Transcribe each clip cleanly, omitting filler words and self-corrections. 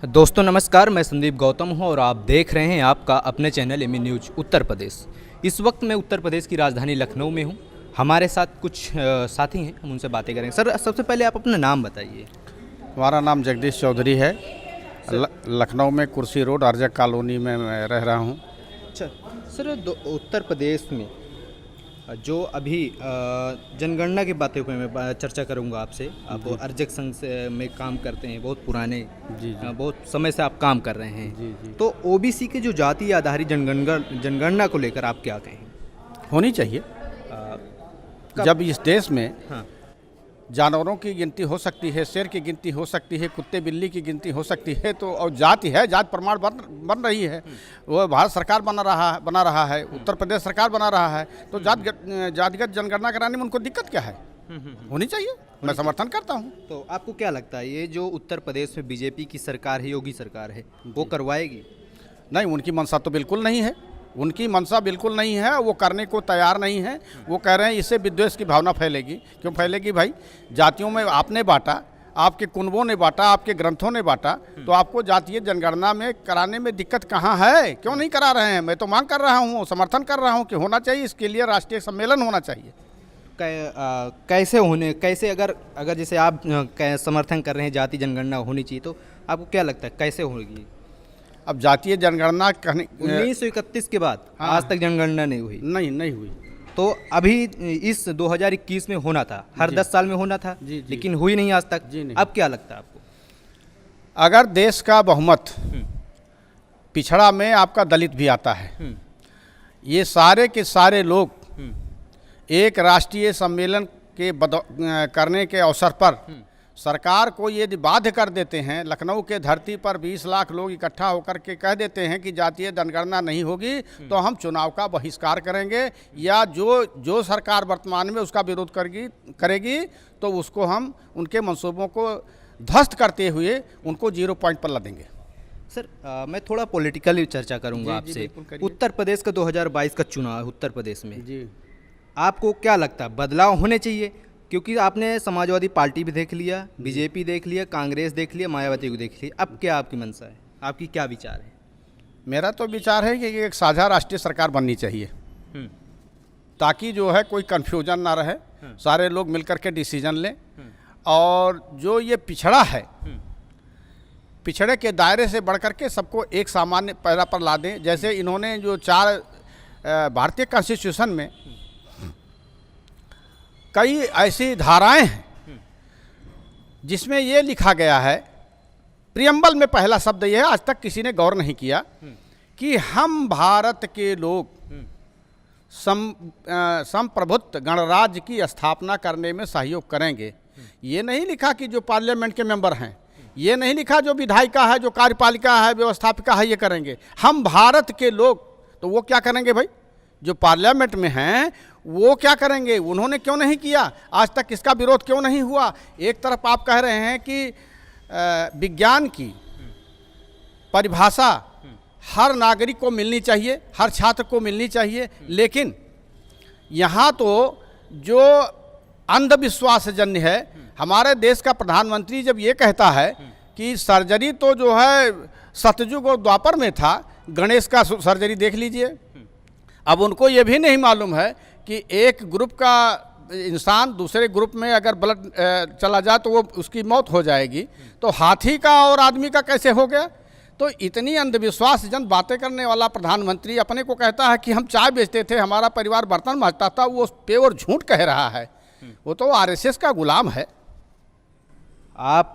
दोस्तों नमस्कार, मैं संदीप गौतम हूं और आप देख रहे हैं आपका अपने channel Amy news Uttar Pradesh. इस वक्त मैं उत्तर प्रदेश की राजधानी लखनऊ में हूं। हमारे साथ कुछ साथी हैं, हम उनसे बातें करेंगे। सर, सबसे पहले आप अपना नाम बताइए। हमारा नाम जगदीश चौधरी है। लखनऊ में कुर्सी रोड अर्जक कॉलोनी में मैं रह रहा हूँ। अच्छा सर, उत्तर प्रदेश में जो अभी जनगणना की बातें पे मैं चर्चा करूंगा आपसे। आप अर्जक संघ से में काम करते हैं, बहुत पुराने, जी। बहुत समय से आप काम कर रहे हैं। जी। तो ओबीसी के जो जाति आधारित जनगणना को लेकर आप क्या कहें? होनी चाहिए। जब इस देश में हाँ। जानवरों की गिनती हो सकती है, शेर की गिनती हो सकती है, कुत्ते बिल्ली की गिनती हो सकती है, तो और जाति है, जात प्रमाण बन रही है। वो भारत सरकार बना रहा है, उत्तर प्रदेश सरकार बना रहा है, तो जातिगत जनगणना कराने में उनको दिक्कत क्या है? होनी चाहिए, मैं समर्थन करता हूँ। तो आपको क्या लगता है, ये जो उत्तर प्रदेश में बीजेपी की सरकार है, योगी सरकार है, वो करवाएगी? नहीं, उनकी मंशा तो बिल्कुल नहीं है। उनकी मंशा बिल्कुल नहीं है, वो करने को तैयार नहीं है। वो कह रहे हैं इससे विद्वेष की भावना फैलेगी। क्यों फैलेगी भाई? जातियों में आपने बांटा, आपके कुनबों ने बांटा, आपके ग्रंथों ने बांटा, तो आपको जातीय जनगणना में कराने में दिक्कत कहाँ है? क्यों नहीं करा रहे हैं? मैं तो मांग कर रहा हूँ, समर्थन कर रहा हूँ कि होना चाहिए। इसके लिए राष्ट्रीय सम्मेलन होना चाहिए। कैसे अगर जैसे आप समर्थन कर रहे हैं जाति जनगणना होनी चाहिए, तो आपको क्या लगता है कैसे होगी? अब जातीय जनगणना 1931 के बाद आज तक जनगणना नहीं हुई। नहीं हुई। तो अभी इस 2021 में होना था, हर 10 साल में होना था। जी। लेकिन हुई नहीं आज तक। जी नहीं। अब क्या लगता है आपको? अगर देश का बहुमत पिछड़ा में आपका दलित भी आता है, ये सारे के सारे लोग एक राष्ट्रीय सम्मेलन के करने के अवसर पर सरकार को यदि बाध्य कर देते हैं, लखनऊ के धरती पर 20 लाख लोग इकट्ठा होकर के कह देते हैं कि जातीय जनगणना नहीं होगी, तो हम चुनाव का बहिष्कार करेंगे, या जो सरकार वर्तमान में उसका विरोध करेगी तो उसको हम उनके मंसूबों को ध्वस्त करते हुए उनको 0 पॉइंट पर ला देंगे। सर, मैं थोड़ा पॉलिटिकल चर्चा करूंगा आपसे। उत्तर प्रदेश का 2022 का चुनाव है उत्तर प्रदेश में। जी। आपको क्या लगता है बदलाव होने चाहिए? क्योंकि आपने समाजवादी पार्टी भी देख लिया, बीजेपी देख लिया, कांग्रेस देख लिया, मायावती को देख लिया। अब क्या आपकी मंशा है, आपकी क्या विचार है? मेरा तो विचार है कि एक साझा राष्ट्रीय सरकार बननी चाहिए, ताकि जो है कोई कन्फ्यूजन ना रहे, सारे लोग मिलकर के डिसीजन लें, और जो ये पिछड़ा है, पिछड़े के दायरे से बढ़ कर के सबको एक सामान्य पैरा पर ला दें। जैसे इन्होंने जो 4 भारतीय कॉन्स्टिट्यूशन में कई ऐसी धाराएं हैं जिसमें ये लिखा गया है, प्रियम्बल में पहला शब्द ये है, आज तक किसी ने गौर नहीं किया, कि हम भारत के लोग संप्रभुत्व गणराज्य की स्थापना करने में सहयोग करेंगे। ये नहीं लिखा कि जो पार्लियामेंट के मेंबर हैं, ये नहीं लिखा जो विधायिका है, जो कार्यपालिका है, व्यवस्थापिका है, ये करेंगे। हम भारत के लोग, तो वो क्या करेंगे भाई? जो पार्लियामेंट में हैं वो क्या करेंगे? उन्होंने क्यों नहीं किया? आज तक इसका विरोध क्यों नहीं हुआ? एक तरफ आप कह रहे हैं कि विज्ञान की परिभाषा हर नागरिक को मिलनी चाहिए, हर छात्र को मिलनी चाहिए, लेकिन यहाँ तो जो अंधविश्वास जन्य है, हमारे देश का प्रधानमंत्री जब ये कहता है कि सर्जरी तो जो है सतयुग और द्वापर में था, गणेश का सर्जरी देख लीजिए। अब उनको ये भी नहीं मालूम है कि एक ग्रुप का इंसान दूसरे ग्रुप में अगर ब्लड चला जाए तो वो उसकी मौत हो जाएगी, तो हाथी का और आदमी का कैसे हो गया? तो इतनी अंधविश्वास जन बातें करने वाला प्रधानमंत्री अपने को कहता है कि हम चाय बेचते थे, हमारा परिवार बर्तन मांजता था, वो प्योर झूठ कह रहा है। वो तो आरएसएस का गुलाम है। आप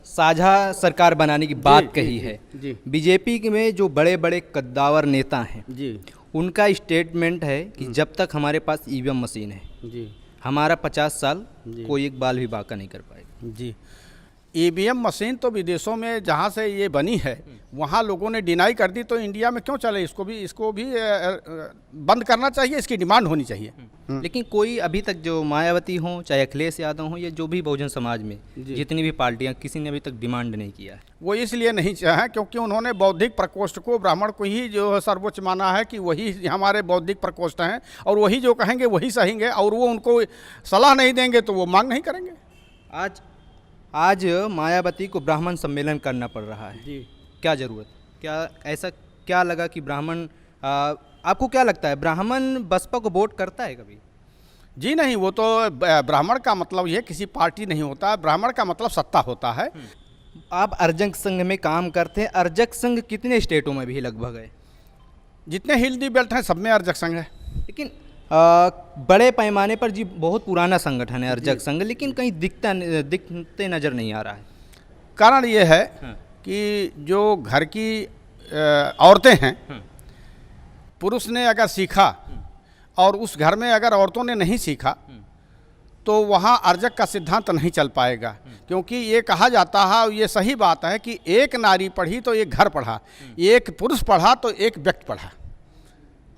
साझा सरकार बनाने की बात कही है। जी। बीजेपी में जो बड़े बड़े कद्दावर नेता हैं जी, उनका स्टेटमेंट है कि जब तक हमारे पास ईवीएम मशीन है, जी, हमारा 50 साल कोई एक बाल भी बाका नहीं कर पाएगा। जी। ईवीएम मशीन तो विदेशों में जहाँ से ये बनी है वहाँ लोगों ने डिनाई कर दी, तो इंडिया में क्यों चले? इसको भी बंद करना चाहिए, इसकी डिमांड होनी चाहिए। लेकिन कोई अभी तक जो मायावती हों, चाहे अखिलेश यादव हों, या जो भी बहुजन समाज में जितनी भी पार्टियां, किसी ने अभी तक डिमांड नहीं किया है। वो इसलिए नहीं चाहे क्योंकि उन्होंने बौद्धिक प्रकोष्ठ को, ब्राह्मण को ही जो सर्वोच्च माना है कि वही हमारे बौद्धिक प्रकोष्ठ हैं, और वही जो कहेंगे वही सहेंगे, और वो उनको सलाह नहीं देंगे तो वो मांग नहीं करेंगे। आज आज मायावती को ब्राह्मण सम्मेलन करना पड़ रहा है, जी। क्या ज़रूरत, क्या ऐसा क्या लगा कि ब्राह्मण आपको क्या लगता है ब्राह्मण बसपा को वोट करता है कभी? जी नहीं, वो तो ब्राह्मण का मतलब ये किसी पार्टी नहीं होता है, ब्राह्मण का मतलब सत्ता होता है। आप अर्जक संघ में काम करते हैं, अर्जक संघ कितने स्टेटों में भी लगभग है, जितने हिल्दी बेल्ट हैं सब में अर्जक संघ है। लेकिन बड़े पैमाने पर जी बहुत पुराना संगठन है अर्जक संघ, लेकिन कहीं दिखते नज़र नहीं आ रहा है। कारण ये है हाँ। कि जो घर की औरतें हैं, पुरुष ने अगर सीखा और उस घर में अगर औरतों ने नहीं सीखा तो वहाँ अर्जक का सिद्धांत नहीं चल पाएगा। क्योंकि ये कहा जाता है, ये सही बात है कि एक नारी पढ़ी तो एक घर पढ़ा, एक पुरुष पढ़ा तो एक व्यक्ति पढ़ा।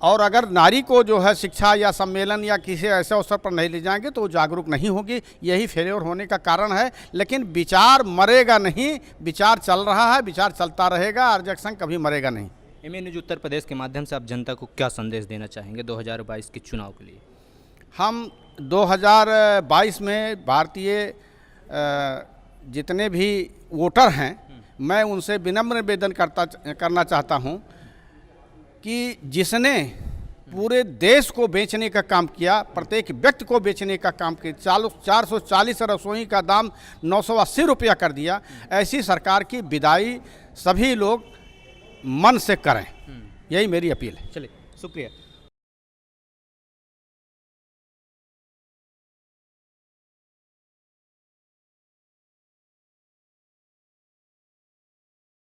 और अगर नारी को जो है शिक्षा या सम्मेलन या किसी ऐसे अवसर पर नहीं ले जाएंगे तो वो जागरूक नहीं होगी, यही फेल्योर होने का कारण है। लेकिन विचार मरेगा नहीं, विचार चल रहा है, विचार चलता रहेगा, अर्जक संघ कभी मरेगा नहीं। एमए न्यूज उत्तर प्रदेश के माध्यम से आप जनता को क्या संदेश देना चाहेंगे 2022 के चुनाव के लिए? हम 2022 में भारतीय जितने भी वोटर हैं, मैं उनसे विनम्र निवेदन करना चाहता हूं कि जिसने पूरे देश को बेचने का काम किया, प्रत्येक व्यक्ति को बेचने का काम किया, 440 रसोई का दाम 980 रुपया कर दिया, ऐसी सरकार की विदाई सभी लोग मन से करें, यही मेरी अपील है। चलिए, शुक्रिया।